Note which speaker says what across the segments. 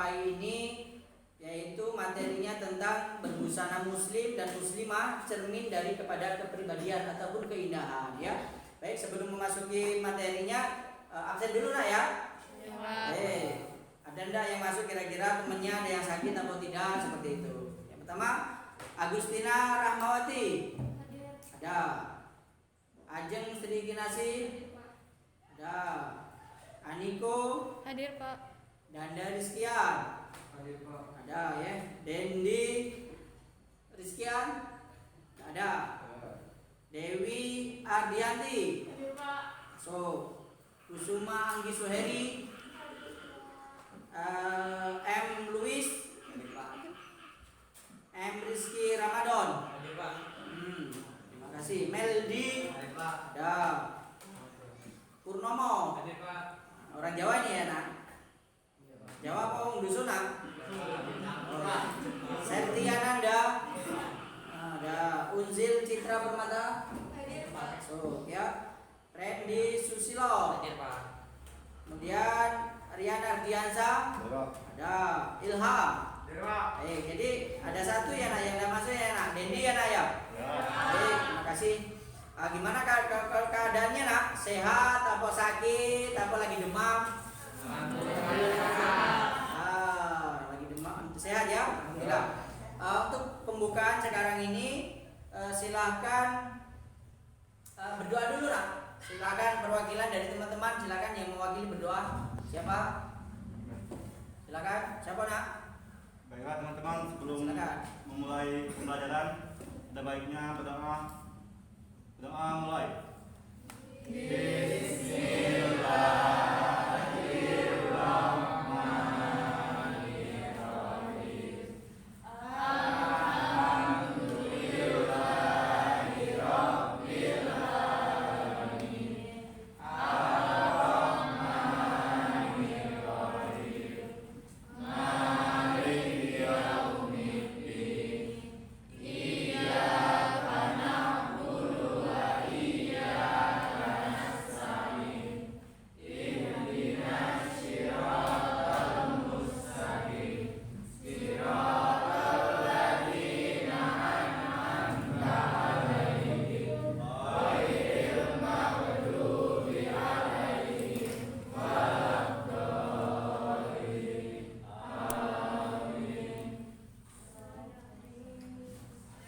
Speaker 1: nafkahi ini yaitu materinya tentang berbusana muslim dan muslimah, cermin dari kepada kepribadian ataupun keindahan ya. Baik, sebelum memasuki materinya absen dulu nak ya. Ada ndak yang masuk kira-kira temennya ada yang sakit atau tidak seperti itu. Yang pertama Agustina Rahmawati. Ada. Ajeng Sri Kinasi. Ada. Aniko.
Speaker 2: Hadir Pak.
Speaker 1: Danda Rizkian.
Speaker 3: Hadir Pak.
Speaker 1: Ada ya. Dendi Rizkian. Ada. Dewi Ardianti.
Speaker 2: Hadir Pak.
Speaker 1: So, Kusuma Anggi Suheri. M. Luis.
Speaker 3: Hadir Pak.
Speaker 1: M. Rizky Ramadan.
Speaker 3: Hadir Pak.
Speaker 1: Terima kasih. Meldi.
Speaker 3: Hadir Pak.
Speaker 1: Ada. Purnomo.
Speaker 3: Hadir Pak.
Speaker 1: Orang Jawa ini ya nak. Jawa apa orang dusun nak? Septiananda. Ada. Unzil Citra Permata.
Speaker 2: Hadir Pak.
Speaker 1: So ya. Randy Susilo.
Speaker 3: Hadir Pak.
Speaker 1: Kemudian Rian Ardiansa. Ada. Ilham.
Speaker 3: Hadir Pak.
Speaker 1: Jadi ada satu ya nak yang udah masuk ya nak. Dendi ya nak ya. Terima kasih. Gimana keadaannya nak? Sehat? Apa sakit? Apa lagi demam? Lagi demam. Sehat ya? Alhamdulillah. Untuk pembukaan sekarang ini silahkan berdoa dulu nak. Silakan perwakilan dari teman-teman, silakan yang mewakili berdoa. Siapa? Silakan. Siapa nak?
Speaker 4: Baiklah teman-teman, sebelum
Speaker 1: Silakan.
Speaker 4: memulai pembelajaran, ada baiknya berdoa. Berdoa mulai.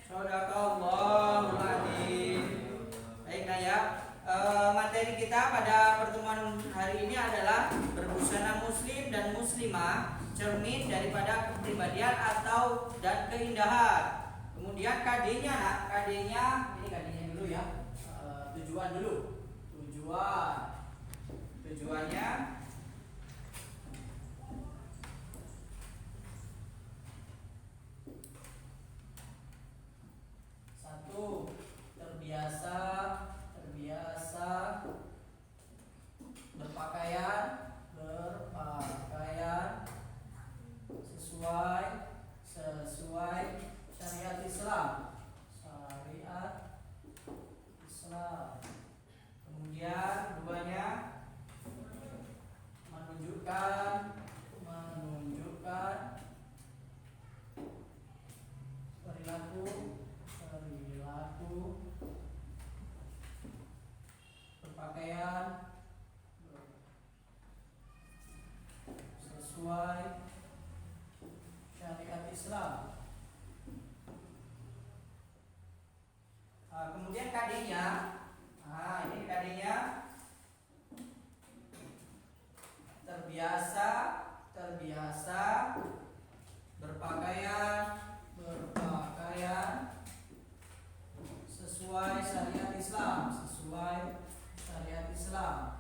Speaker 1: Shadaqallahul adzim. Baiklah ya. Materi kita pada pertemuan hari ini adalah berbusana muslim dan muslimah, cermin daripada kepribadian atau dan keindahan. Kemudian KD-nya nak, KD-nya ini KD-nya dulu ya. Tujuan dulu. Tujuannya satu, terbiasa berpakaian sesuai syariat Islam. Kemudian duanya menunjukkan perilaku berpakaian sesuai syariat Islam. Kemudian KD-nya, ini KD-nya terbiasa berpakaian sesuai syariat Islam.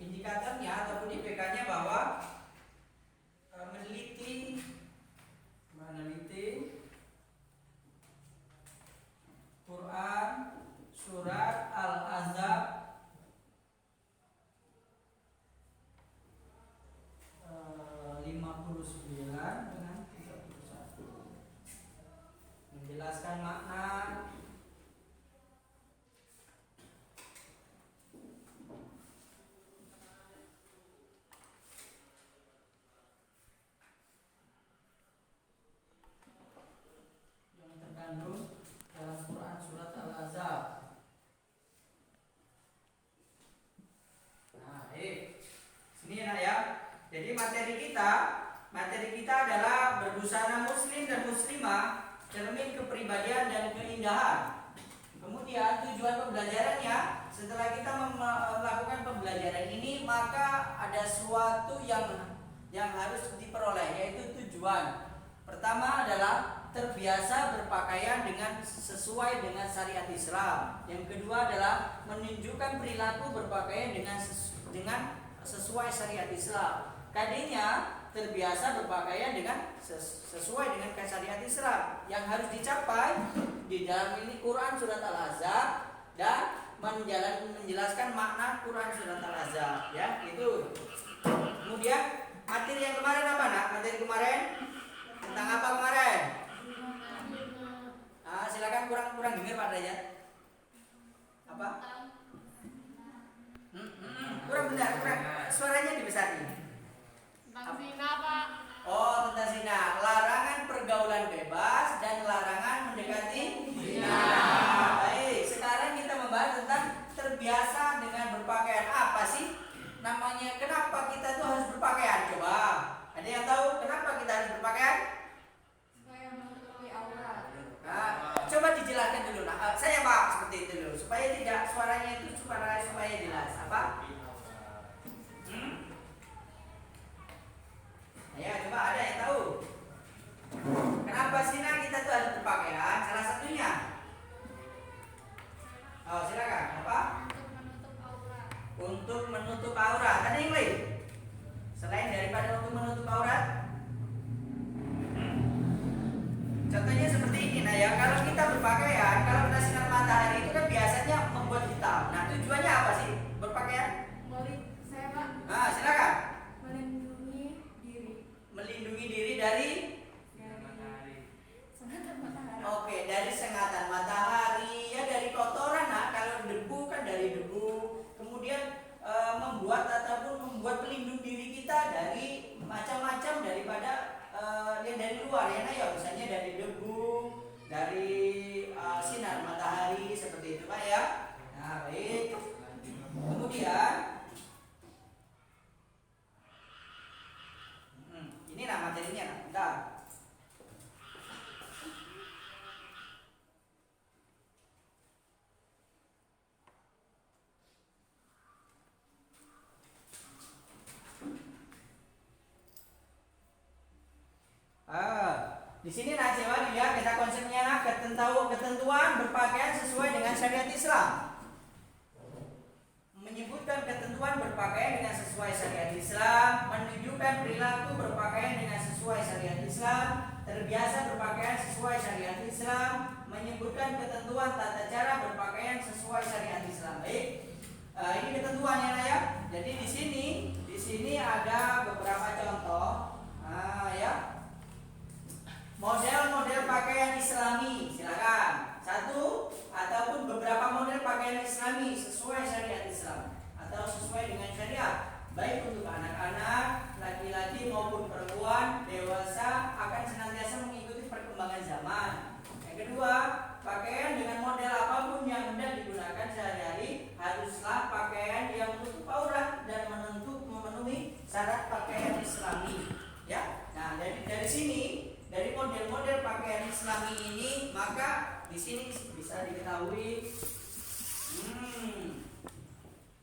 Speaker 1: Indikatornya ataupun IPK-nya bahwa kepribadian dan keindahan. Kemudian tujuan pembelajarannya, setelah kita melakukan pembelajaran ini, maka ada suatu yang harus diperoleh, yaitu tujuan. Pertama adalah terbiasa berpakaian dengan sesuai dengan syariat Islam. Yang kedua adalah menunjukkan perilaku berpakaian dengan sesuai syariat Islam. Tadinya terbiasa berpakaian dengan sesuai dengan syariat Islam. Yang harus dicapai di dalam ini Quran surat Al-Ahzab dan menjelaskan makna Quran surat Al-Ahzab, ya, itu. Kemudian materi yang kemarin apa, Nak? Materi kemarin tentang apa kemarin? Silakan kurang dengar Pak Derajat. Apa? Kurang benar, suaranya dibesarin.
Speaker 2: Tentang zina, Pak.
Speaker 1: Oh, tentang zina. Larangan pergaulan bebas dan larangan mendekati zina. Baik, sekarang kita membahas tentang terbiasa dengan berpakaian. Apa sih namanya? Kenapa kita tuh harus berpakaian? Coba, ada yang tahu kenapa kita harus berpakaian?
Speaker 2: Supaya menutupi aurat.
Speaker 1: Coba dijelaskan dulu. Saya Pak seperti itu dulu supaya tidak suaranya itu supaya jelas. Apa? Ya, coba ada yang tahu. Kenapa sih kita tuh harus berpakaian? Salah satunya. Oh, silakan. Apa?
Speaker 2: Untuk menutup aurat.
Speaker 1: Untuk menutup aurat. Ada yang lain? Selain daripada untuk menutup aurat? Contohnya seperti ini, nah ya, kalau kita berpakaian, kalau kena sinar matahari itu kan biasanya membuat hitam. Nah, tujuannya apa sih berpakaian?
Speaker 2: Saya, Pak,
Speaker 1: Silakan.
Speaker 2: melindungi
Speaker 1: Diri dari
Speaker 2: sengatan matahari.
Speaker 1: Oke, dari sengatan matahari, ya, dari kotoran. Nah, kalau debu kan dari debu. Kemudian membuat pelindung diri kita dari macam-macam daripada yang dari luar, ya, nah, ya, misalnya dari debu, dari sinar matahari seperti itu, Pak, ya. Nah, baik. Kemudian ini materinya, bentar. Di sini coba dilihat kita konsepnya, ketentuan berpakaian sesuai dengan syariat Islam. Menyebutkan ketentuan berpakaian dengan sesuai syariat Islam, menunjukkan perilaku berpakaian dengan sesuai syariat Islam, terbiasa berpakaian sesuai syariat Islam, menyebutkan ketentuan tata cara berpakaian sesuai syariat Islam. Baik, ini ketentuannya, ya. Jadi di sini ada beberapa contoh, ya. Model-model pakaian Islami, silakan. Satu ataupun beberapa model pakaian Islami sesuai syariat Islam atau sesuai dengan syariat, baik untuk anak-anak, laki-laki maupun perempuan, dewasa, akan senantiasa mengikuti perkembangan zaman. Yang kedua, pakaian dengan model apapun yang hendak digunakan sehari-hari haruslah pakaian yang menutup aurat dan memenuhi syarat pakaian Islami. Ya, nah dari sini, dari model-model pakaian Islami ini, maka di sini bisa diketahui.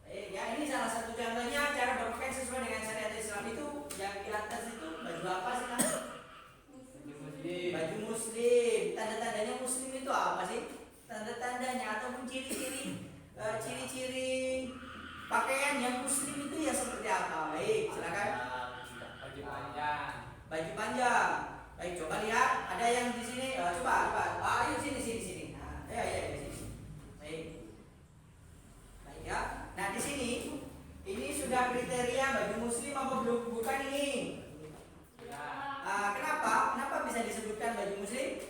Speaker 1: Ya, ini salah satu contohnya cara berpakaian sesuai dengan syariat Islam itu. Yang di atas itu baju apa sih, Mas? Baju Muslim. Tanda-tandanya Muslim itu apa sih? Tanda-tandanya ataupun ciri-ciri pakaian yang Muslim itu ya seperti apa? Baik, silakan. Baju panjang. Baik, coba lihat, ada yang di sini. Coba. Ayo sini. Nah, ya sini. Baik, ya. Nah, di sini ini sudah kriteria baju Muslim apa belum? Bukan ini. Kenapa bisa disebutkan baju Muslim?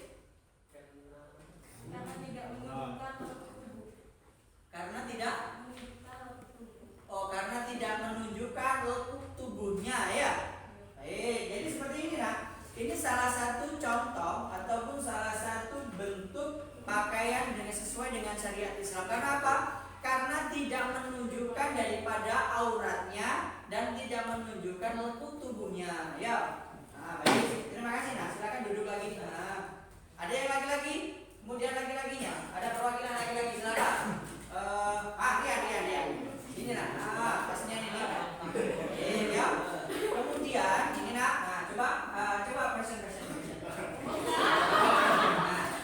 Speaker 2: Karena tidak menunjukkan tubuh.
Speaker 1: Karena tidak menunjukkan lekuk tubuhnya, ya. Baik, jadi seperti ini, nah. Ini salah satu contoh ataupun salah satu bentuk pakaian dengan sesuai dengan syariat Islam. Karena apa? Karena tidak menunjukkan daripada auratnya dan tidak menunjukkan lekuk tubuhnya. Ya. Nah, baik. Terima kasih. Nah, silakan duduk lagi. Nah, ada yang lagi? Kemudian laki-lakinya, ada perwakilan laki-laki silakan. Rian. Ini nak, pasnya ini. Ya. Kemudian ini nak, coba present.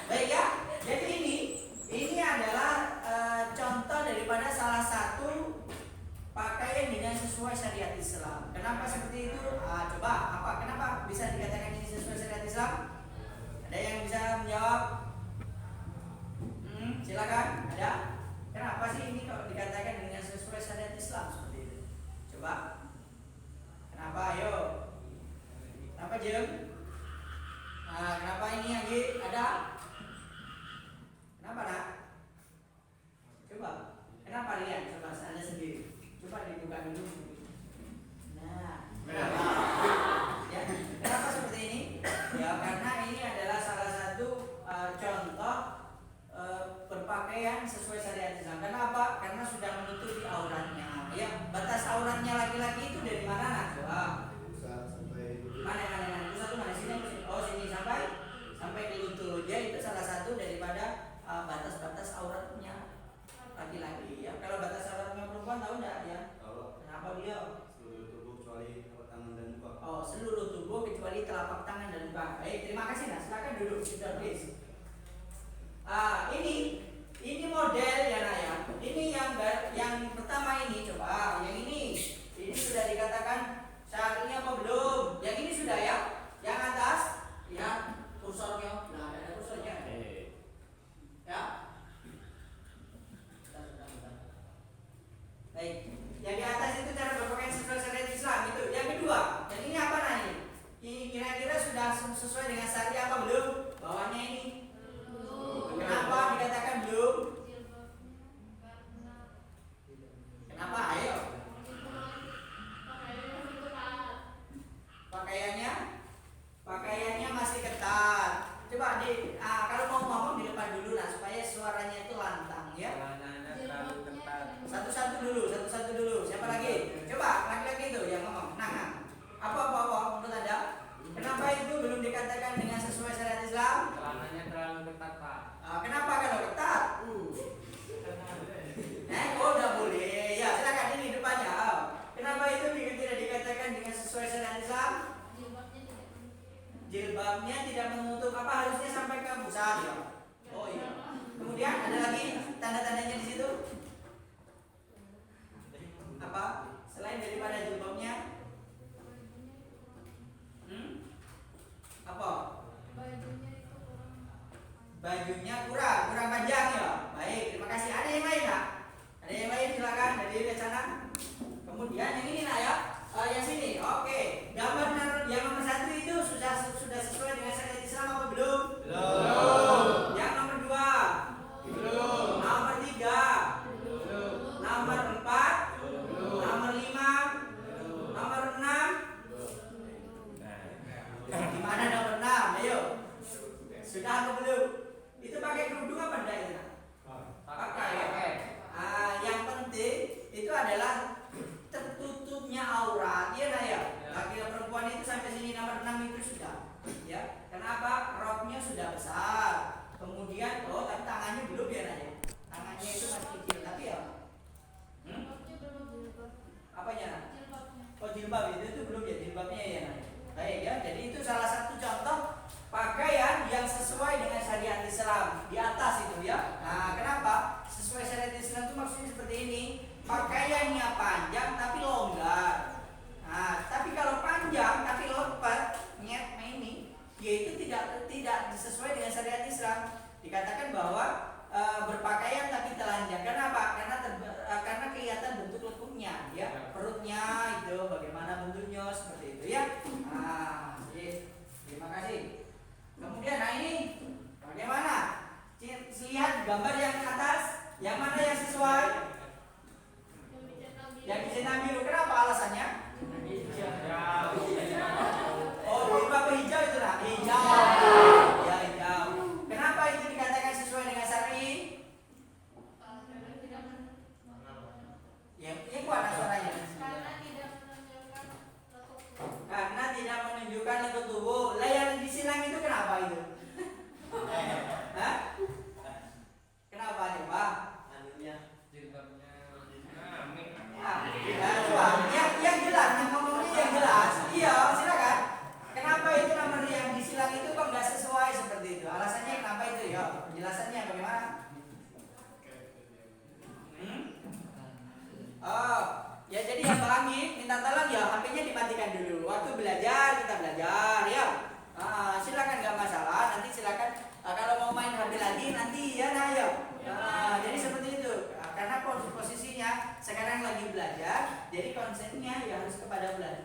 Speaker 1: Baik ya. Jadi ini adalah contoh daripada salah satu pakaian dengan sesuai syariat Islam. Kenapa seperti itu? Kenapa bisa dikatakan ini sesuai syariat Islam? Ada yang bisa menjawab? Silakan. Ada? Kenapa sih ini kalau dikatakan dengan sesuai syariat Islam seperti itu? Coba. Kenapa? Ayo. Kenapa Jem? Kenapa ini lagi ada? Kenapa nak? Coba. Kenapa Rian? Coba Anda sendiri. Coba dibuka dulu. Nah. Ya. Kenapa seperti ini? Ya karena ini adalah salah satu contoh berpakaian sesuai syariat Islam. Kenapa? Karena sudah menutupi auratnya. Ya, batas auratnya laki-laki itu dari mana nak? Coba. Mana? Pusat tuh mana sini? Oh sini sampai ke lutut. Ya itu salah satu daripada batas-batas auratnya laki-laki. Ya kalau batas auratnya perempuan tahu enggak ya? Kenapa dia?
Speaker 4: Seluruh tubuh kecuali telapak tangan dan muka.
Speaker 1: Oh seluruh tubuh kecuali telapak tangan dan muka. Baik terima kasih nak. Silakan duduk. Sudah please. Ini model ya nak ya. Ini yang pertama ini coba. Yang ini sudah dikatakan syar'i apa belum? Yang ini sudah ya. Yang atas lihat kursornya. Nah ada kursornya. Ya. Bentar. Baik. Yang di atas itu cara berpakaian sesuai syariat Islam itu. Yang kedua, yang ini apa nah ini? Ini kira-kira sudah sesuai dengan syariat apa belum? Bawahnya ini. Kenapa dikatakan belum? Kenapa? Ayo. Pakaiannya masih ketat. Coba kalau mau ngomong di depan dulu lah supaya suaranya itu lantang ya. Satu-satu dulu. Siapa lagi? Coba laki-laki itu yang ngomong. Nah. Apa menurut Anda? Kenapa itu belum dikatakan dengan sesuai syariat Islam?
Speaker 3: Celananya terlalu ketat, Pak.
Speaker 1: Kenapa kalau ketat? Udah boleh. Ya, silakan ini depannya. Kenapa itu tidak dikatakan dengan sesuai syariat Islam? Jilbabnya tidak menutup apa harusnya sampai ke pusat ya. Oh iya. Kemudian ada lagi tanda-tandanya di situ. Apa? Selain daripada jilbabnya? Apa? Bajunya kurang panjang ya. Baik, terima kasih. Ada yang lain nak? Ada yang lain silakan dari sana. Kemudian yang ini nak ya. Yang sini. Oke. Gambar yang nomor 1 itu sudah sesuai dengan syariat Islam apa belum?
Speaker 3: Belum.
Speaker 1: Yang nomor 2?
Speaker 3: Belum.
Speaker 1: Nomor 3?
Speaker 3: Belum.
Speaker 1: Nomor 4?
Speaker 3: Belum.
Speaker 1: Nomor 5?
Speaker 3: Belum.
Speaker 1: Nomor 6? Gimana nomor 6? Ayo. Sudah atau belum? Itu pakai kerudung apa enggak itu? Pakai ya. Yang penting itu adalah tertutupnya aurat. Iya nah ya. Laki dan perempuan itu sampai sini nomor 6 itu sudah. Ya. Kenapa? Roknya sudah besar. Kemudian tapi tangannya belum ya Naya. Tangannya itu masih kecil tapi ya. Apanya Nah? Oh jilbab itu belum ya jilbabnya ya Naya. Baik ya. Jadi itu salah satu contoh pakaian yang sesuai dengan syariat Islam di atas itu ya. Nah, kenapa? Sesuai syariat Islam itu maksudnya seperti ini. Pakaiannya panjang tapi longgar. Nah, tapi kalau panjang tapi lompat, ini yaitu tidak sesuai dengan syariat Islam. Dikatakan bahwa berpakaian tapi telanjang. Kenapa? Karena kelihatan bentuk lekuknya ya. Perutnya itu bagaimana bentuknya seperti itu ya. Nah, terima kasih. Kemudian ini bagaimana? Lihat gambar yang atas, yang mana yang sesuai?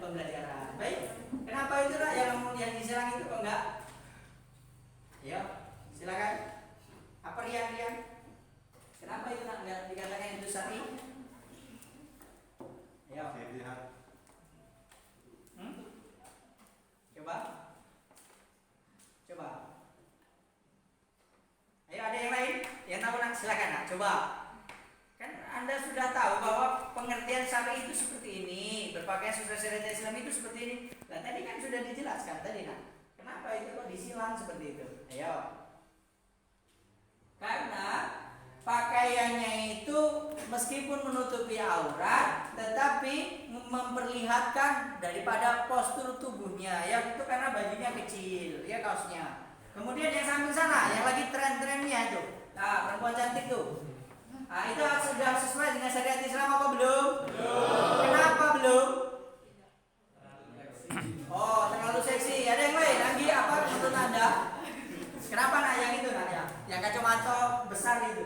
Speaker 1: pembelajaran. Baik, kenapa itu nak yang diserang itu kok enggak? Ya, silakan. Apa Rian? Kenapa itu nak enggak dikatakan itu syar'i? Ya,
Speaker 4: Saya lihat
Speaker 1: Coba. Ayo ada yang lain? Yang tahu nak silakan nak coba. Kan Anda sudah tahu bahwa pengertian syar'i itu seperti ini, berpakaian sesuai syariat Islam itu seperti ini. Nah, tadi kan sudah dijelaskan tadi nak. Kenapa itu kok disilang seperti itu? Ayo. Karena pakaiannya itu meskipun menutupi aurat tetapi memperlihatkan daripada postur tubuhnya ya, itu karena bajunya kecil ya, kaosnya. Kemudian yang samping sana yang lagi tren-trennya itu, nah perempuan cantik tuh, nah itu sudah sesuai dengan syariat Islam apa belum? Belum. Kenapa belum? Oh, terlalu seksi. Ada yang lain lagi apa menurut Anda? Kenapa nak yang itu nak ya? Yang kacamata besar itu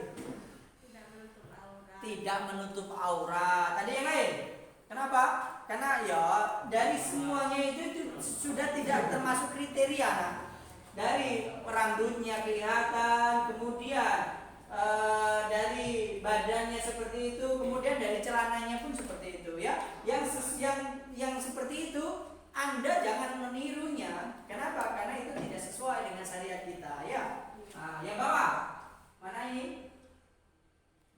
Speaker 1: tidak menutup aurat. Tadi yang lain. Kenapa? Karena ya dari semuanya itu sudah tidak termasuk kriteria. Nah, dari rambutnya kelihatan, kemudian dari badannya seperti itu, kemudian dari celananya pun seperti itu ya. Yang seperti itu Anda jangan menirunya. Kenapa? Karena itu tidak sesuai dengan syariat kita ya. Nah, yang bawah mana ini?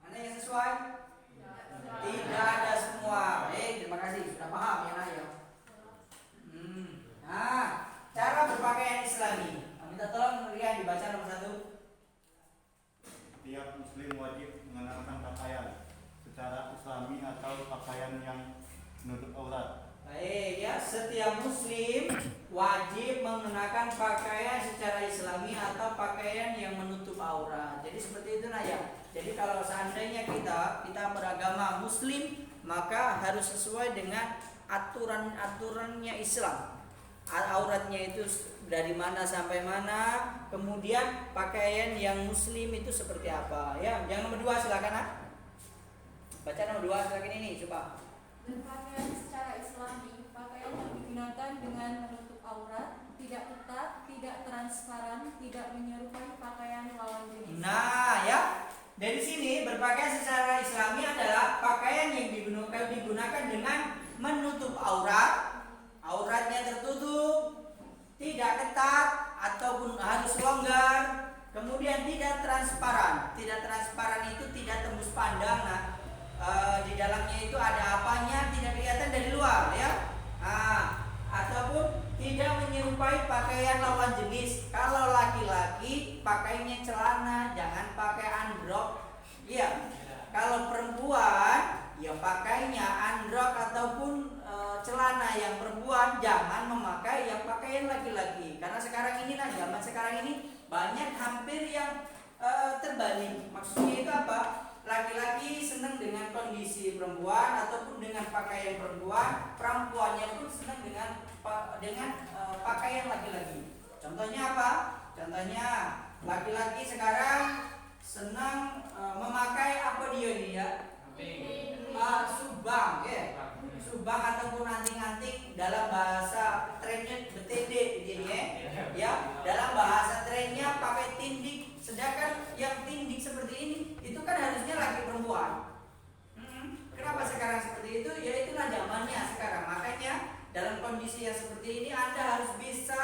Speaker 1: Mana yang sesuai? Tidak ada semua. Terima kasih sudah paham ya nak ya. Nah, cara berpakaian Islami. Minta tolong Rian dibaca nomor 1.
Speaker 4: Tiap muslim wajib mengenakan pakaian secara Islami atau pakaian yang menutup aurat.
Speaker 1: Baik ya, setiap muslim wajib mengenakan pakaian secara Islami atau pakaian yang menutup aurat. Jadi seperti itu nah ya. Jadi kalau seandainya kita beragama muslim, maka harus sesuai dengan aturannya Islam. Auratnya itu dari mana sampai mana, kemudian pakaian yang muslim itu seperti apa ya. Yang nomor 2 silakan nak. Baca nomor 2 silakan ini coba.
Speaker 2: Berpakaian secara Islami, pakaian yang digunakan dengan menutup aurat, tidak ketat, tidak transparan, tidak menyerupai pakaian lawan jenis.
Speaker 1: Nah ya, dari sini berpakaian secara Islami adalah pakaian yang digunakan dengan menutup aurat, auratnya tertutup, tidak ketat ataupun harus longgar, kemudian tidak transparan. Tidak transparan itu tidak tembus pandang. Nah, di dalamnya itu ada apanya tidak kelihatan dari luar ya. Ataupun tidak menyerupai pakaian lawan jenis. Kalau laki-laki pakainya celana, jangan pakai androk. Iya. Kalau perempuan ya pakainya androk ataupun celana yang perempuan, jangan memakai yang pakaian laki-laki. Karena sekarang ini zaman sekarang ini banyak hampir yang terbalik. Maksudnya itu apa? Laki-laki senang dengan kondisi perempuan ataupun dengan pakaian perempuan, perempuannya pun senang dengan pakaian laki-laki. Contohnya apa? Contohnya laki-laki sekarang senang memakai apa dia ini ya? Subang ya. Subang ataupun anting-anting, dalam bahasa trennya BTD dia ya. Dalam bahasa trennya pakai tindik. Sedangkan yang tindik seperti ini itu kan harusnya laki perempuan. Kenapa sekarang seperti itu? Ya itulah zamannya sekarang. Makanya dalam kondisi yang seperti ini Anda harus bisa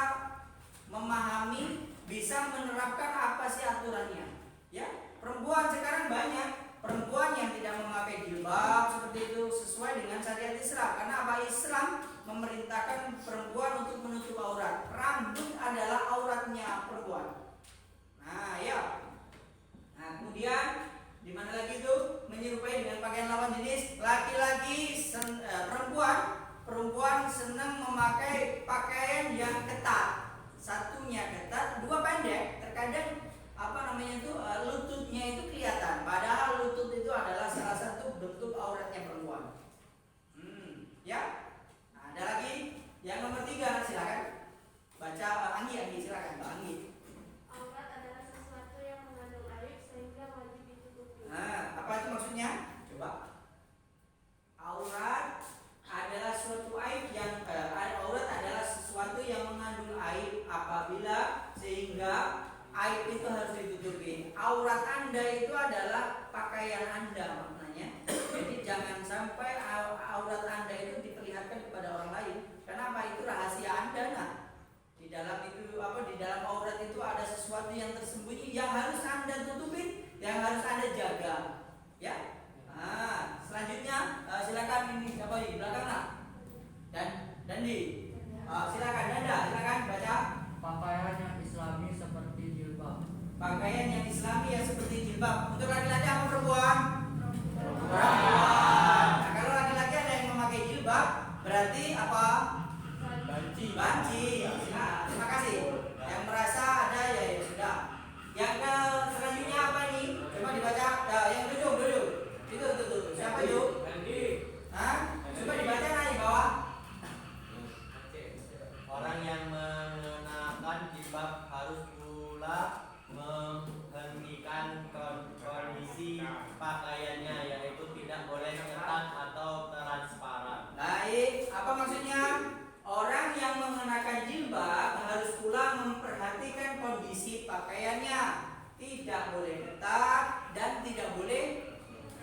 Speaker 1: memahami, bisa menerapkan apa sih aturannya. Ya, perempuan sekarang banyak perempuan yang tidak memakai jilbab seperti itu sesuai dengan syariat Islam. Karena apa? Islam memerintahkan Anda maknanya. Jadi jangan sampai aurat Anda itu diperlihatkan kepada orang lain. Kenapa? Itu rahasia Anda. Nah, di dalam itu di dalam aurat itu ada sesuatu yang tersembunyi yang harus Anda tutupin, yang harus Anda jaga. Ya. Nah, selanjutnya silakan ini siapa di belakang nak? Dan di silakan Danda, silakan baca.
Speaker 5: Pakaian yang islami seperti jilbab.
Speaker 1: Pakaian yang islami yang seperti jilbab. Untuk laki-laki apa perempuan?
Speaker 5: Perempuan.
Speaker 1: Nah, kalau laki-laki ada yang memakai jilbab, berarti apa? Banci. Nah, terima kasih. Yang merasa ada ya sudah. Yang selanjutnya apa ini? Coba dibaca. Yang duduk. Itu. Siapa yuk? Hah? Coba dibaca di bawah.
Speaker 5: Orang yang mengenakan jilbab harus pula menghentikan kondisi pakaiannya, yaitu tidak boleh ketat atau transparan.
Speaker 1: Baik, apa maksudnya? Orang yang mengenakan jilbab harus pula memperhatikan kondisi pakaiannya. Tidak boleh ketat dan tidak boleh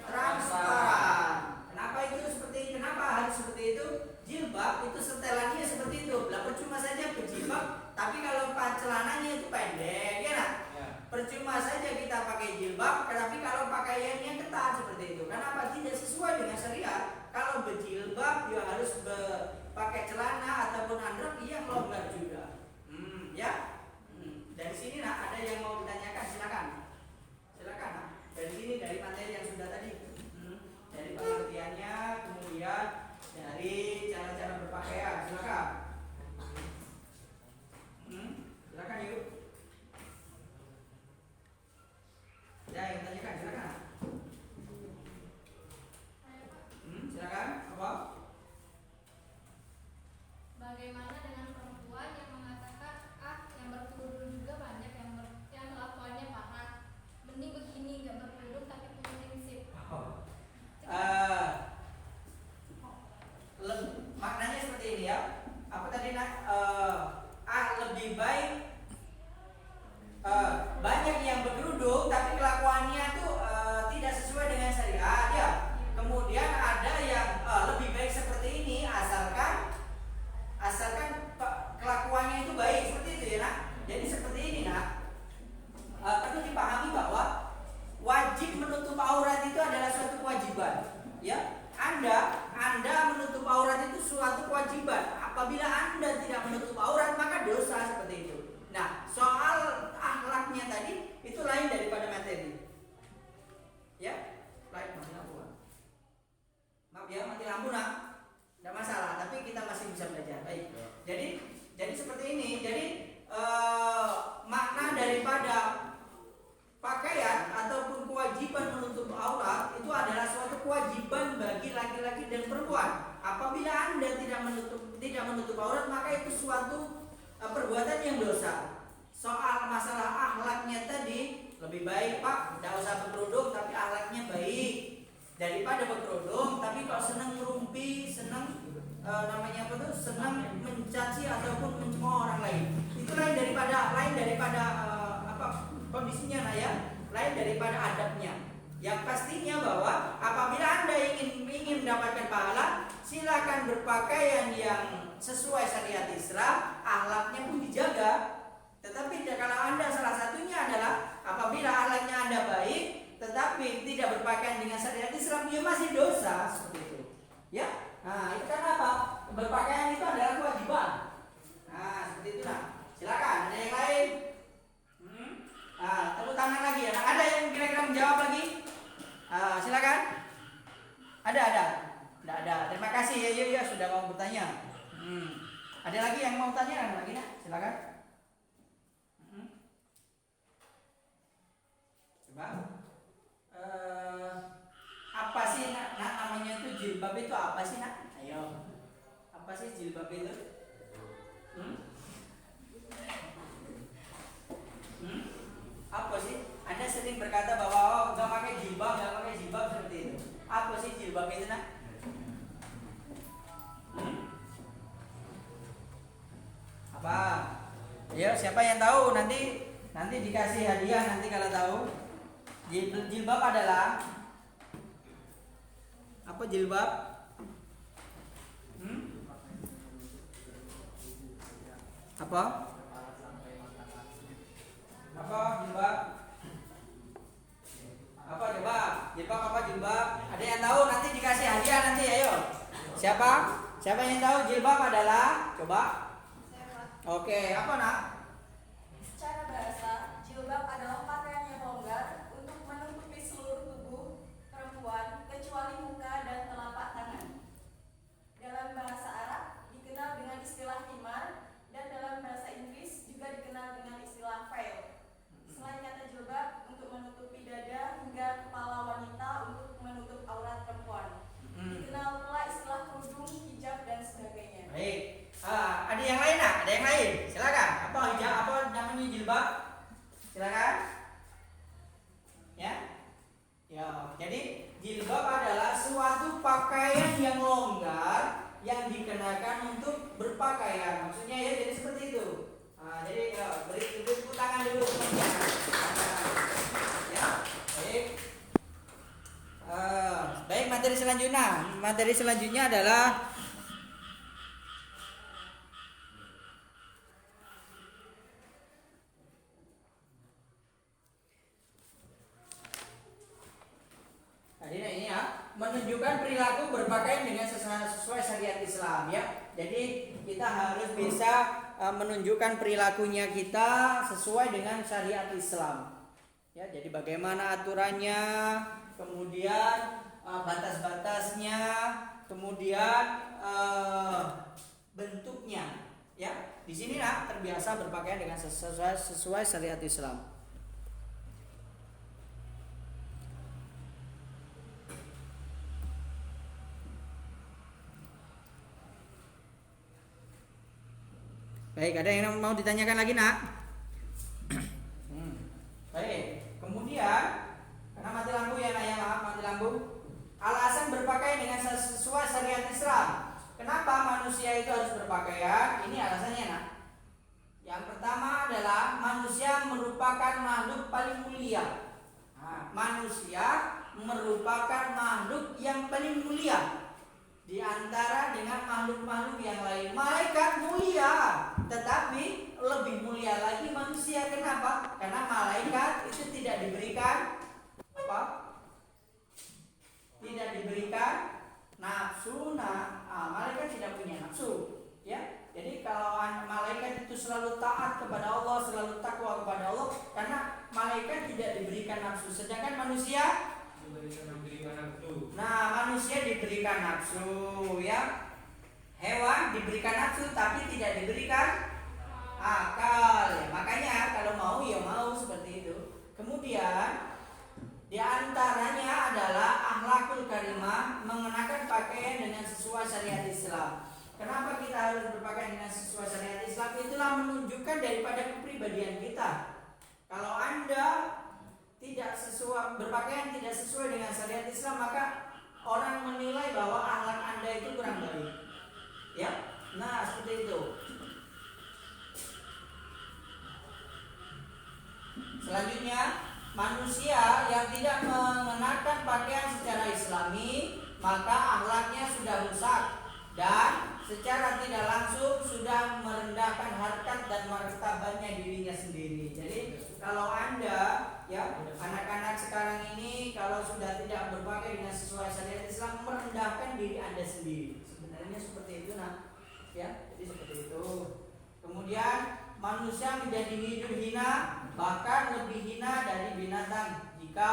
Speaker 1: transparan. Kenapa itu seperti itu? Kenapa harus seperti itu? Jilbab itu setelannya seperti itu. Lah percuma saja berjilbab, tapi kalau celananya itu pendek, ya nak?
Speaker 5: Ya.
Speaker 1: Percuma saja kita pakai jilbab, tapi kalau pakaiannya ketat seperti itu. Kenapa? Tidak sesuai dengan syariat. Kalau berjilbab dia harus pakai celana ataupun androk yang longgar juga. Ya. Dari sini nak ada yang mau ditanyakan, silakan. Silakan nak. Dari sini dari materi yang sudah tadi. Dari pengertiannya, kemudian dari cara-cara berpakaian, silakan. Silakan yuk. Ya, yang tanyakan, silakan. Silakan, apa?
Speaker 2: Bagaimana dengan perempuan yang mengatakan yang berkerudung juga banyak yang melakukannya parah. Mending begini nggak berkerudung tapi punya prinsip.
Speaker 1: Maknanya seperti ini ya. Apa tadi nak? Lebih baik banyak yang berkerudung tapi kelakuannya tuh tidak sesuai dengan syariat ya. Kemudian ada yang lebih baik seperti ini asalkan kelakuannya itu baik seperti itu ya nak. Jadi seperti ini nak. Perlu dipahami bahwa wajib menutup aurat itu adalah suatu kewajiban. Ya, Anda menutup aurat itu suatu kewajiban. Apabila Anda tidak menutup aurat maka dosa seperti itu. Nah, soal akhlaknya tadi itu lain daripada materi. Ya, lain mati lampu. Maaf ya, mati lampu nak. Tidak masalah, tapi kita masih bisa belajar. Baik. Jadi seperti ini. Jadi makna daripada pakaian ataupun kewajiban menutup aurat itu adalah suatu kewajiban bagi laki-laki dan perempuan. Apabila Anda tidak menutup aurat maka itu suatu perbuatan yang dosa. Soal masalah akhlaknya tadi lebih baik Pak tidak usah berkerudung tapi akhlaknya baik daripada berkerudung tapi kok senang merumpi, senang senang mencaci ataupun mencemooh orang lain. Itu lain daripada kondisinya nah ya, lain daripada adabnya. Yang pastinya bahwa apabila Anda ingin mendapatkan pahala, silakan berpakaian yang sesuai syariat Islam, akhlaknya pun dijaga. Tetapi kalau Anda salah satunya adalah apabila akhlaknya Anda baik, tetapi tidak berpakaian dengan syariat Islam, dia masih dosa seperti itu. Ya, nah itu kan apa? Berpakaian itu adalah kewajiban. Nah seperti itu nah. Silakan, ada yang lain? Tepuk tangan lagi ya. Nah, ada yang kira-kira menjawab lagi? Silakan. Ada. Tidak ada. Terima kasih ya sudah mau bertanya. Ada lagi yang mau tanya lagi nak? Silakan. Coba. Apa sih nak namanya itu jilbab itu apa sih nak? Ayo. Apa sih jilbab itu? Apa sih? Anda sering berkata bahwa nggak pakai jilbab seperti itu. Apa sih jilbab itu nak? Apa? Ayo siapa yang tahu nanti dikasih hadiah nanti kalau tahu. Jilbab adalah Apa jilbab? Apa? Apa jilbab? Apa coba? Jilbab apa jilbab? Ada yang tahu? Nanti dikasih hadiah nanti, ayo. Siapa? Siapa yang tahu jilbab adalah? Coba. Oke, apa nak?
Speaker 2: Secara bahasa, jilbab adalah pakaian yang longgar untuk menutupi seluruh tubuh perempuan kecuali muka dan telapak tangan. Dalam bahasa Arab dikenal dengan istilah khimar dan dalam bahasa Inggris juga dikenal dengan istilah veil. Selain kata jilbab untuk menutupi dada hingga kepala wanita untuk menutup aurat perempuan. Dikenal pula istilah kerudung, hijab dan sebagainya.
Speaker 1: Baik. Ada yang lain nak? Ada yang lain? Silakan. Apa hijab? Apa namanya jilbab? Silakan. Ya. Ya. Jadi jilbab adalah suatu pakaian yang longgar yang dikenakan untuk berpakaian. Maksudnya ya, jadi seperti itu. Jadi beri tepuk tangan dulu semuanya. Ya. Baik. Baik, materi selanjutnya. Materi selanjutnya adalah ini ya, menunjukkan perilaku berpakaian dengan sesuai syariat Islam ya. Jadi kita harus bisa menunjukkan perilakunya kita sesuai dengan syariat Islam. Ya, jadi bagaimana aturannya, kemudian batas-batasnya, kemudian bentuknya. Ya, di sini lah terbiasa berpakaian dengan sesuai syariat Islam. Baik, ada yang mau ditanyakan lagi nak? Baik, kemudian karena mati lampu ya nak ya, maaf mati lampu. Alasan berpakaian dengan sesuai syariat Islam. Kenapa manusia itu harus berpakaian? Ini alasannya nak. Yang pertama adalah manusia merupakan makhluk paling mulia. Manusia merupakan makhluk yang paling mulia di antara dengan makhluk-makhluk yang lain. Malaikat mulia, tetapi lebih mulia lagi manusia. Kenapa? Karena malaikat itu tidak diberikan apa? Tidak diberikan nafsu. Malaikat tidak punya nafsu, ya. Jadi kalau malaikat itu selalu taat kepada Allah, selalu takwa kepada Allah, karena malaikat tidak diberikan nafsu. Sedangkan manusia manusia diberikan nafsu, ya. Hewan diberikan nafsu tapi tidak diberikan akal. Ya, makanya kalau mau ya mau seperti itu. Kemudian di antaranya adalah akhlakul karimah, mengenakan pakaian dengan sesuai syariat Islam. Kenapa kita harus berpakaian dengan sesuai syariat Islam? Itulah menunjukkan daripada kepribadian kita. Kalau Anda tidak sesuai, berpakaian tidak sesuai dengan syariat Islam, maka orang menilai bahwa akhlak Anda itu kurang baik. Ya, nah seperti itu. Selanjutnya, manusia yang tidak mengenakan pakaian secara Islami, maka akhlaknya sudah rusak dan secara tidak langsung sudah merendahkan harkat dan martabatnya dirinya sendiri. Jadi kalau Anda, ya, anak-anak sekarang ini kalau sudah tidak berpakaian dengan sesuai syariat Islam, merendahkan diri Anda sendiri. Sebenarnya seperti itu, nah, ya, jadi seperti itu. Kemudian manusia menjadi hidup hina, bahkan lebih hina dari binatang jika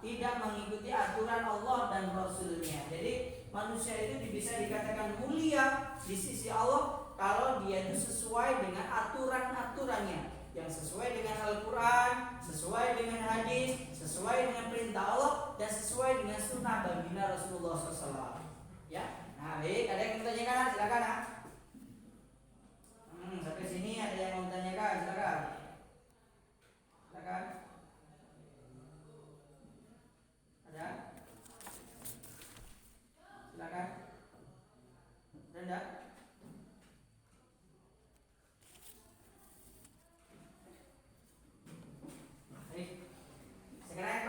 Speaker 1: tidak mengikuti aturan Allah dan Rasulnya. Jadi manusia itu bisa dikatakan mulia di sisi Allah kalau dia itu sesuai dengan aturan-aturannya, yang sesuai dengan Al-Quran, sesuai dengan hadis, sesuai dengan perintah Allah, dan sesuai dengan sunnah baginda Rasulullah SAW. Ya, nah baik, ada yang mau tanyakan? Silakan. Sampai sini ada yang mau tanyakan? Silakan. Silakan. Ada? Silakan. Ada? Sekarang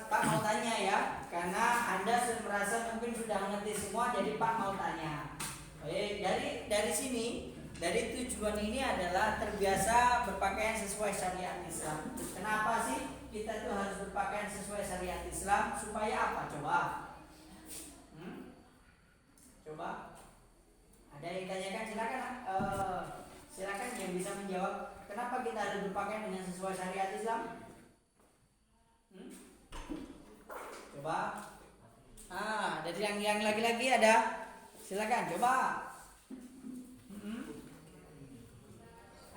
Speaker 1: Pak mau tanya ya, karena karena Anda merasa mungkin sudah mengerti semua, jadi Pak mau tanya. Baik, dari sini, dari tujuan ini adalah terbiasa berpakaian sesuai syariat Islam. Kenapa sih kita itu harus berpakaian sesuai syariat Islam? Supaya apa? Coba. Coba. Ada yang tanyakan, silakan. Silakan yang bisa menjawab. Kenapa kita harus berpakaian dengan sesuai syariat Islam? Coba. Dari yang laki-laki ada. Silakan, coba.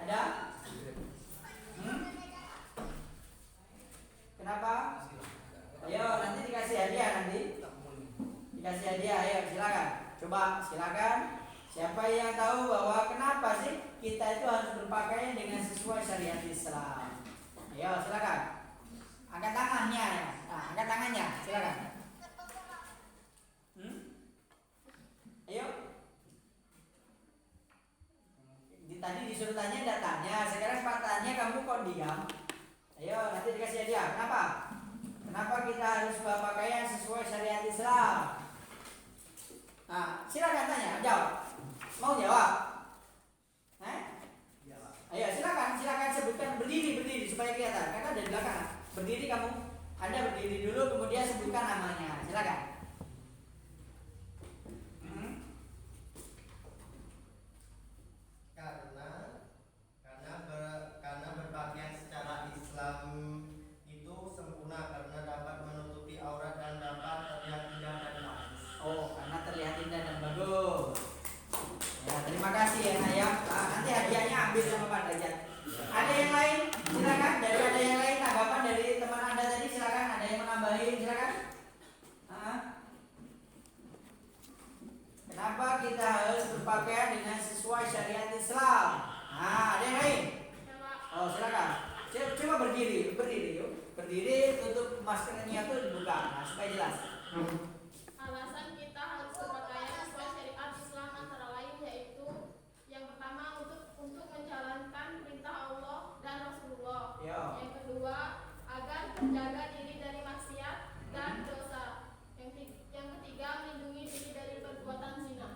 Speaker 1: Ada? Kenapa? Ayo, nanti dikasih hadiah nanti. Dikasih hadiah, ayo silakan. Coba, silakan. Siapa yang tahu bahwa kenapa sih kita itu harus berpakaian dengan sesuai syariat Islam? Ayo, silakan. Angkat tangannya. Angkat tangannya, silakan. Ayo. Tadi disuruh tanya, tidak tanya. Sekarang Pak tanya, kamu kok diam? Ayo, nanti dikasih hadiah. Kenapa? Kenapa kita harus berpakaian sesuai syariat Islam? Silakan tanya, jawab. Mau jawab? Ayo, silakan sebutkan, berdiri supaya kelihatan. Karena dari belakang. Berdiri kamu. Anda berdiri dulu, kemudian sebutkan namanya. Silakan.
Speaker 5: Karena berpakaian secara Islam itu sempurna karena dapat menutupi aurat dan dapat terlihat indah dan bagus.
Speaker 1: Oh, karena terlihat indah dan bagus. Ya, terima kasih ya Nak ya. Nanti hadiahnya ambil sama Pak Derajat. Ada yang lain? Silakan. Ada yang lain tanggapan dari teman Anda tadi? Silakan. Ada yang menambahin? Silakan. Kenapa kita harus berpakaian dengan sesuai syariat Islam? Ada yang lain? Oh, silakan. Coba berdiri yuk. Berdiri, tutup maskernya tuh dibuka, supaya jelas.
Speaker 6: Alasan kita harus berpakaian sesuai syariat Islam antara lain yaitu yang pertama untuk menjalankan perintah Allah dan Rasulullah. Yang kedua agar menjaga diri dari maksiat dan dosa. Yang ketiga melindungi diri dari perbuatan zina.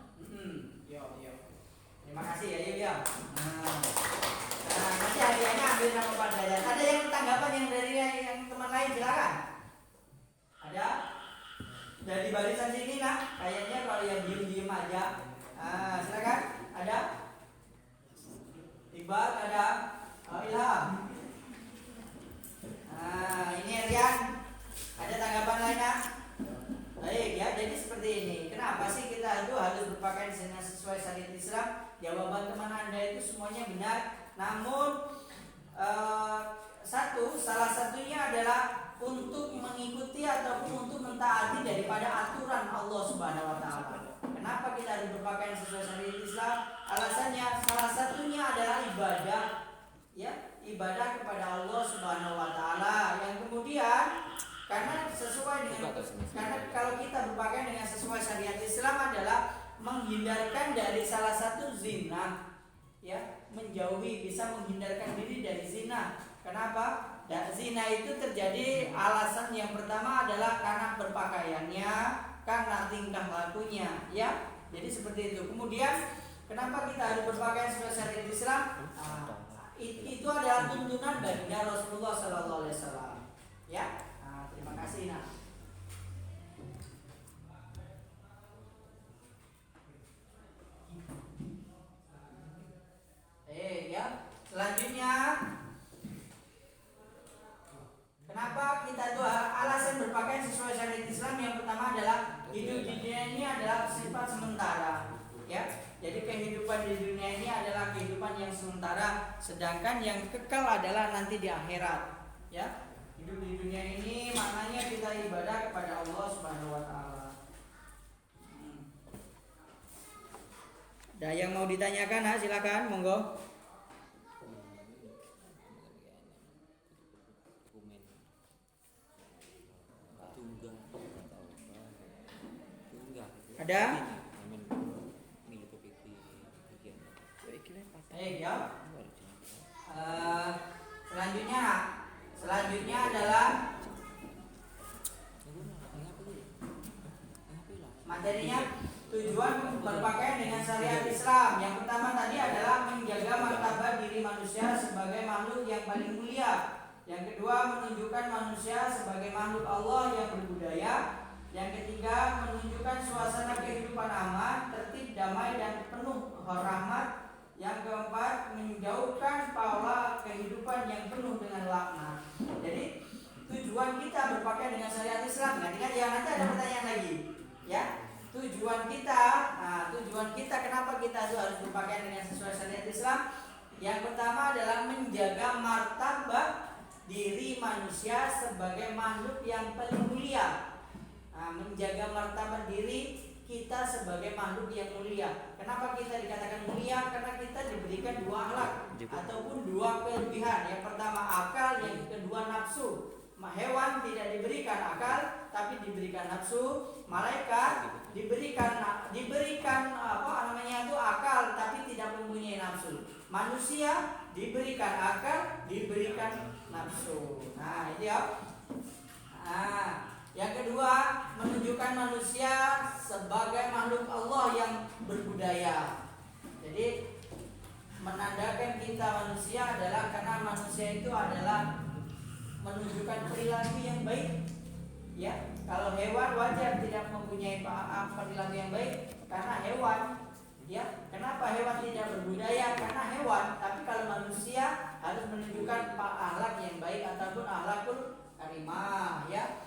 Speaker 1: Terima kasih ya. Nanti hadiahnya ambil sama Pak Derajat. Ada yang tanggapan yang dari yang teman lain, silakan. Ada? Dari barisan sini Nak, kayaknya kalau yang diem aja. Silakan. Ada? Iqbal ada? Ilham. Ini Rian. Ada tanggapan lain Nak? Baik ya, jadi seperti ini. Kenapa sih kita itu harus berpakaian dengan sesuai syariat Islam? Jawaban teman Anda itu semuanya benar. Namun salah satunya adalah untuk mengikuti ataupun untuk mentaati daripada aturan Allah Subhanahu wa taala. Kenapa kita harus berpakaian sesuai syariat Islam? Alasannya salah satunya adalah ibadah, ya, ibadah kepada Allah Subhanahu wa taala. Yang kemudian karena kalau kita berpakaian dengan sesuai syariat Islam adalah menghindarkan dari salah satu zina, ya, bisa menghindarkan diri dari zina. Kenapa? Zina itu terjadi alasan yang pertama adalah karena berpakaiannya, karena tingkah lakunya, ya. Jadi seperti itu. Kemudian kenapa kita harus berpakaian sesuai syariat Islam? Itu adalah tuntunan baginda Rasulullah Sallallahu Alaihi Wasallam, ya. Terima kasih Nak. Ya. Selanjutnya, kenapa kita itu alasan berpakaian sesuai syariat Islam? Yang pertama adalah hidup di dunia ini adalah sifat sementara, ya. Jadi kehidupan di dunia ini adalah kehidupan yang sementara, sedangkan yang kekal adalah nanti di akhirat, ya. Hidup di dunia ini maknanya kita ibadah kepada Allah Subhanahu wa taala. Ada yang mau ditanyakan? Silakan, monggo. Ada? Ya. Selanjutnya adalah materinya tujuan berpakaian dengan syariat Islam. Yang pertama tadi adalah menjaga martabat diri manusia sebagai makhluk yang paling mulia. Yang kedua, menunjukkan manusia sebagai makhluk Allah yang berbudaya. Yang ketiga, menunjukkan suasana kehidupan aman, tertib, damai, dan penuh rahmat. Yang keempat, menjauhkan pola kehidupan yang penuh dengan laknat. Jadi tujuan kita berpakaian dengan syariat Islam. Ingat ya, nanti ada pertanyaan lagi. Ya, tujuan kita kenapa kita harus berpakaian dengan sesuai syariat Islam? Yang pertama adalah menjaga martabat diri manusia sebagai makhluk yang paling mulia. Menjaga martabat diri kita sebagai makhluk yang mulia. Kenapa kita dikatakan mulia? Karena kita diberikan dua akhlak ataupun dua kelebihan. Yang pertama akal, yang kedua nafsu. Hewan tidak diberikan akal, tapi diberikan nafsu. Malaikat diberikan akal, tapi tidak mempunyai nafsu. Manusia diberikan akal, diberikan nafsu. Nah, itu ya. Yang kedua, menunjukkan manusia sebagai makhluk Allah yang berbudaya. Jadi menandakan kita manusia adalah karena manusia itu adalah menunjukkan perilaku yang baik. Ya, kalau hewan wajar tidak mempunyai perilaku yang baik karena hewan. Ya, kenapa hewan tidak berbudaya? Karena hewan. Tapi kalau manusia harus menunjukkan akhlak yang baik ataupun akhlakul karimah. Ya.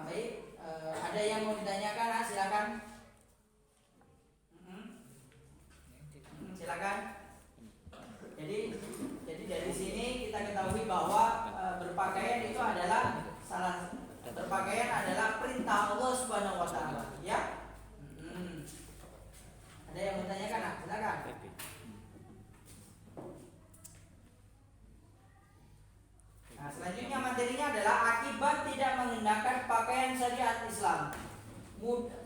Speaker 1: Baik, ada yang mau ditanyakan? Silakan. Silakan. Jadi dari sini kita ketahui bahwa berpakaian itu adalah berpakaian adalah perintah Allah Subhanahu wa taala, ya. Ada yang mau ditanyakan? Silakan. Nah, selanjutnya materinya adalah akibat tidak mengenakan pakaian syariat Islam.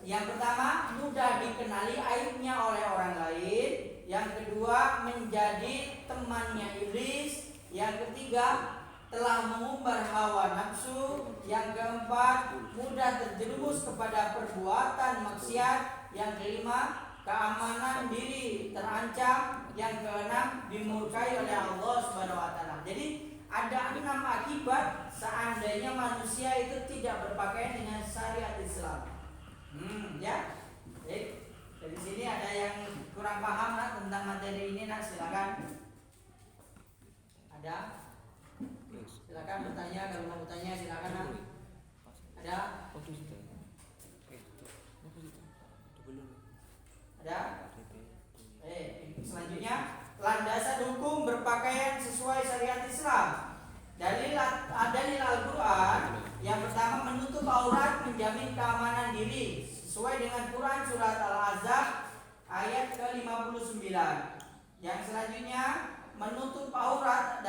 Speaker 1: Yang pertama, mudah dikenali aibnya oleh orang lain. Yang kedua, menjadi temannya iblis. Yang ketiga, telah mengumbar hawa nafsu. Yang keempat, mudah terjerumus kepada perbuatan maksiat. Yang kelima, keamanan diri terancam. Yang keenam, dimurkai oleh Allah Subhanahu wa taala. Jadi ada 6 akibat seandainya manusia itu tidak berpakaian dengan syariat Islam. Ya. Baik. Dari sini ada yang kurang paham tentang materi ini, silakan. Ada? Silakan bertanya, kalau mau bertanya silakan. Ada? Ada? Selanjutnya, landasan hukum berpakaian sesuai syariat Islam. Dalil Al-Quran yang pertama, menutup aurat menjamin keamanan diri sesuai dengan Quran surat Al-Ahzab ayat ke-59. Yang selanjutnya, menutup aurat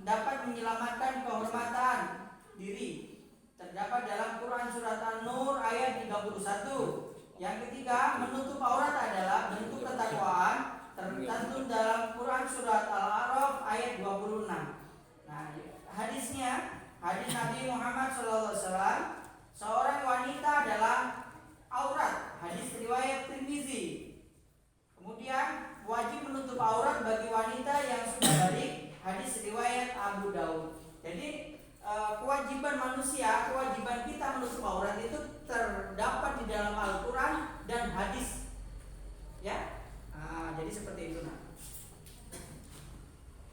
Speaker 1: dapat menyelamatkan kehormatan diri, terdapat dalam Quran surat An-Nur ayat 31. Yang ketiga, menutup aurat adalah bentuk ketakwaan, tercantum dalam Quran surat Al-A'raf ayat 26. Nah, hadisnya, hadis Nabi Muhammad SAW, seorang wanita adalah aurat, hadis riwayat Tirmizi. Kemudian wajib menutup aurat bagi wanita yang sudah balik, hadis riwayat Abu Daud. Jadi kewajiban manusia, kewajiban kita menutup aurat itu terdapat di dalam Al-Quran dan hadis. Ya. Jadi seperti itu.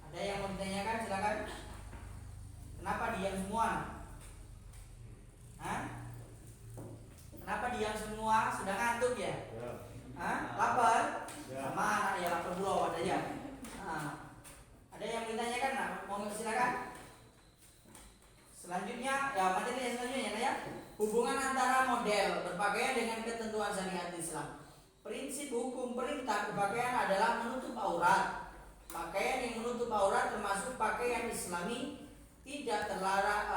Speaker 1: Ada yang mau ditanyakan? Silakan. Kenapa diam semua? Kenapa diam semua? Sudah ngantuk ya? Lapar? Sama anak ya, lapar pulau ada ya. Ada yang ditanyakan? Mau silakan. Selanjutnya, ya materi yang selanjutnya ya. Hubungan antara model berpakaian dengan ketentuan syariat Islam. Prinsip hukum perintah berpakaian adalah menutup aurat. Pakaian yang menutup aurat termasuk pakaian Islami, tidak terlarang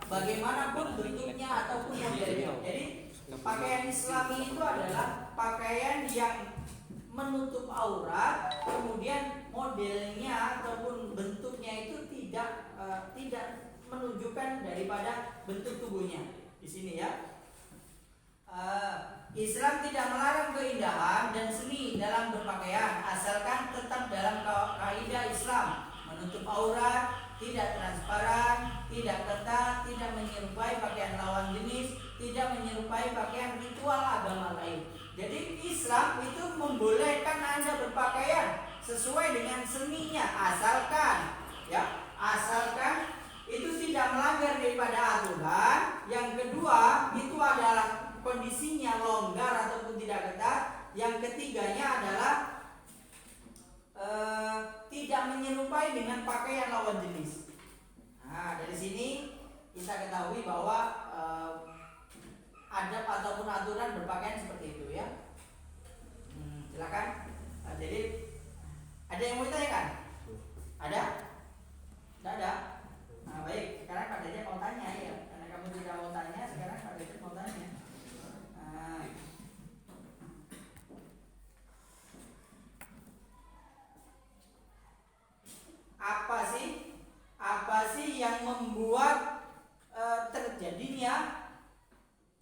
Speaker 1: bagaimanapun bentuknya ataupun modelnya. Jadi pakaian Islami itu adalah pakaian yang menutup aurat, kemudian modelnya ataupun bentuknya itu tidak menunjukkan daripada bentuk tubuhnya. Di sini ya. Islam tidak melarang keindahan dan seni dalam berpakaian asalkan tetap dalam kaidah Islam, menutup aurat, tidak transparan, tidak ketat, tidak menyerupai pakaian lawan jenis, tidak menyerupai pakaian ritual agama lain. Jadi Islam itu membolehkan Anda berpakaian sesuai dengan seninya asalkan itu tidak melanggar daripada aturan. Yang kedua itu adalah kondisinya longgar ataupun tidak ketat. Yang ketiganya adalah tidak menyerupai dengan pakaian lawan jenis. Nah, dari sini kita ketahui bahwa adab ataupun aturan berpakaian seperti itu ya. Silakan. Jadi ada yang mau ditanyakan? Ada? Tidak ada? Nah, baik. Sekarang Pak Dede mau tanya ya. Karena kamu tidak mau tanya, sekarang Pak Dede mau tanya. Nah, apa sih yang membuat terjadinya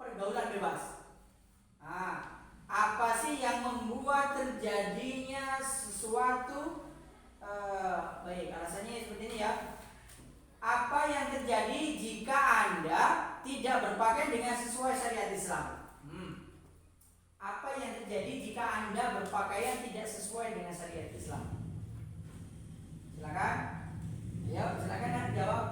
Speaker 1: pergaulan bebas? Apa sih yang membuat terjadinya sesuatu baik, alasannya seperti ini ya. Apa yang terjadi jika Anda tidak berpakaian dengan sesuai syariat Islam? Apa yang terjadi jika Anda berpakaian tidak sesuai dengan syariat Islam? Silakan. Ya, silakan jawab.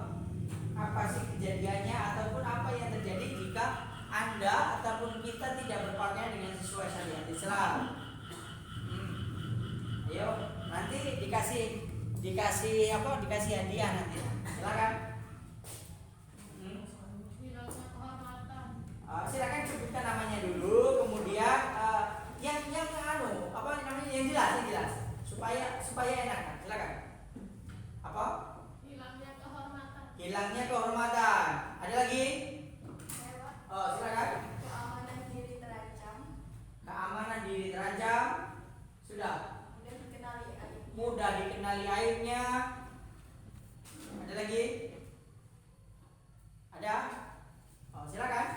Speaker 1: Apa sih kejadiannya ataupun apa yang terjadi jika Anda ataupun kita tidak berpakaian dengan sesuai syariat Islam? Ayo, nanti dikasih hadiah nanti. Silakan. Silakan sebutkan namanya dulu, kemudian yang jelas supaya enak. Silakan. Apa? Hilangnya kehormatan. Ada lagi? Silakan.
Speaker 2: Keamanan diri terancam.
Speaker 1: Keamanan diri terancam. Sudah. Mudah dikenali aibnya. Ada lagi? Ada? Silakan.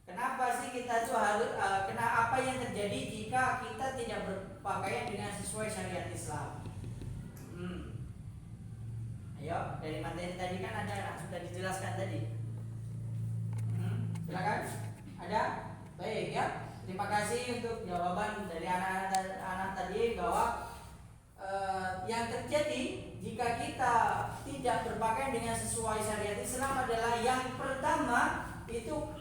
Speaker 1: Kenapa sih kita tuh harus apa yang terjadi jika kita tidak berpakaian dengan sesuai syariat Islam? Ayo, dari materi tadi kan ada sudah dijelaskan tadi. Silakan. Ada? Baik ya. Terima kasih untuk jawaban dari anak-anak tadi bahwa yang terjadi jika kita tidak berpakaian dengan sesuai syariat Islam adalah yang pertama itu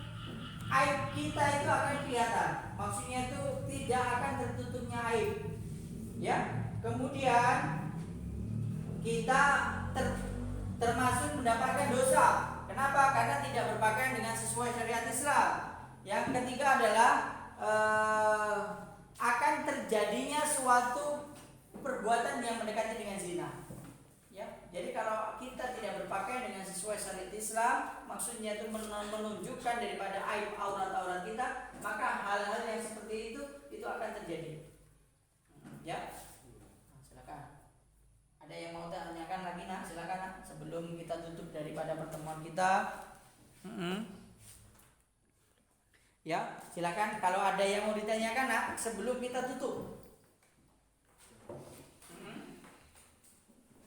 Speaker 1: aib kita itu akan kelihatan. Maksudnya itu tidak akan tertutupnya aib. Ya. Kemudian kita termasuk mendapatkan dosa. Kenapa? Karena tidak berpakaian dengan sesuai syariat Islam. Yang ketiga adalah akan terjadinya suatu perbuatan yang mendekati dengan zina. Ya, jadi kalau kita tidak berpakaian dengan sesuai syariat Islam, maksudnya itu menunjukkan daripada aib aurat kita, maka hal-hal yang seperti itu akan terjadi. Ya, silakan. Ada yang mau tanyakan lagi nak? Silakan nak. Sebelum kita tutup daripada pertemuan kita. Ya, silakan kalau ada yang mau ditanyakan nak sebelum kita tutup.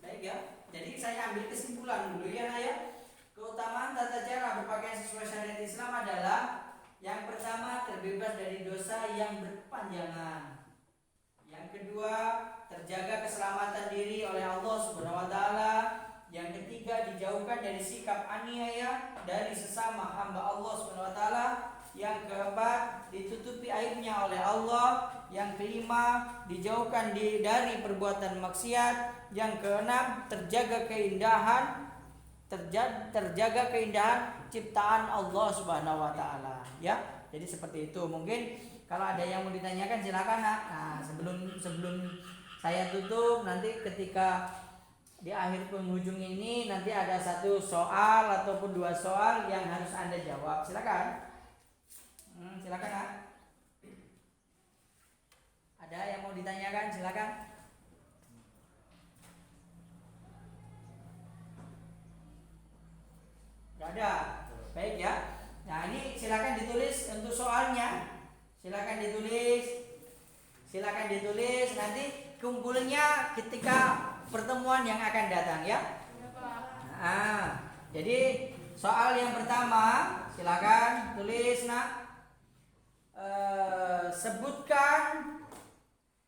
Speaker 1: Baik ya. Jadi saya ambil kesimpulan dulu ya nak ya. Keutamaan tata cara berpakaian sesuai syariat Islam adalah yang pertama terbebas dari dosa yang berkepanjangan. Yang kedua terjaga keselamatan diri oleh Allah Subhanahu wa taala. Yang ketiga dijauhkan dari sikap aniaya dari sesama hamba Allah Subhanahu wa taala. Yang keempat ditutupi aibnya oleh Allah. Yang kelima dijauhkan dari perbuatan maksiat. Yang keenam terjaga keindahan ciptaan Allah Subhanahu wa taala. Ya, jadi seperti itu. Mungkin kalau ada yang mau ditanyakan silakan nak. Nah, sebelum saya tutup nanti ketika di akhir penghujung ini nanti ada satu soal ataupun dua soal yang harus Anda jawab. Silakan. Silakan nak. Ada yang mau ditanyakan silakan. Gak ada. Baik ya. Nah ini silakan. silakan ditulis untuk soalnya. Silakan ditulis nanti kumpulnya ketika pertemuan yang akan datang ya. Nah, jadi soal yang pertama silakan tulis nak.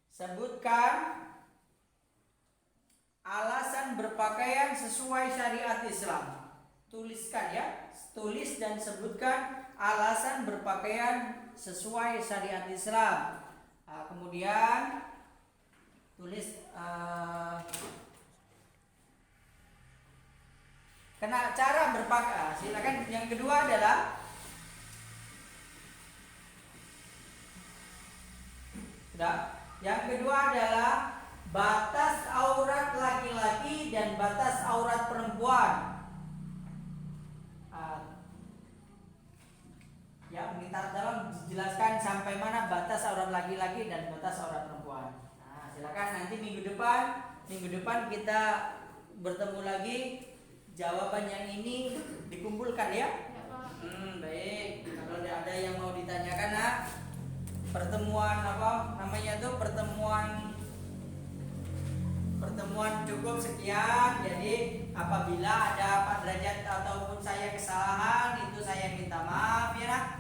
Speaker 1: Sebutkan alasan berpakaian sesuai syariat Islam. Tuliskan ya, tulis dan sebutkan alasan berpakaian sesuai syariat Islam. Kemudian tulis cara berpakaian. Silakan. Yang kedua adalah batas aurat laki-laki dan batas aurat perempuan. Ya, minta tolong dijelaskan sampai mana batas aurat laki-laki dan batas aurat perempuan. Nah, silakan nanti minggu depan kita bertemu lagi. Jawaban yang ini dikumpulkan ya. Baik. Kalau ada yang mau ditanyakan, nah, pertemuan cukup sekian. Jadi apabila ada Pak Derajat ataupun saya kesalahan, itu saya minta maaf ya.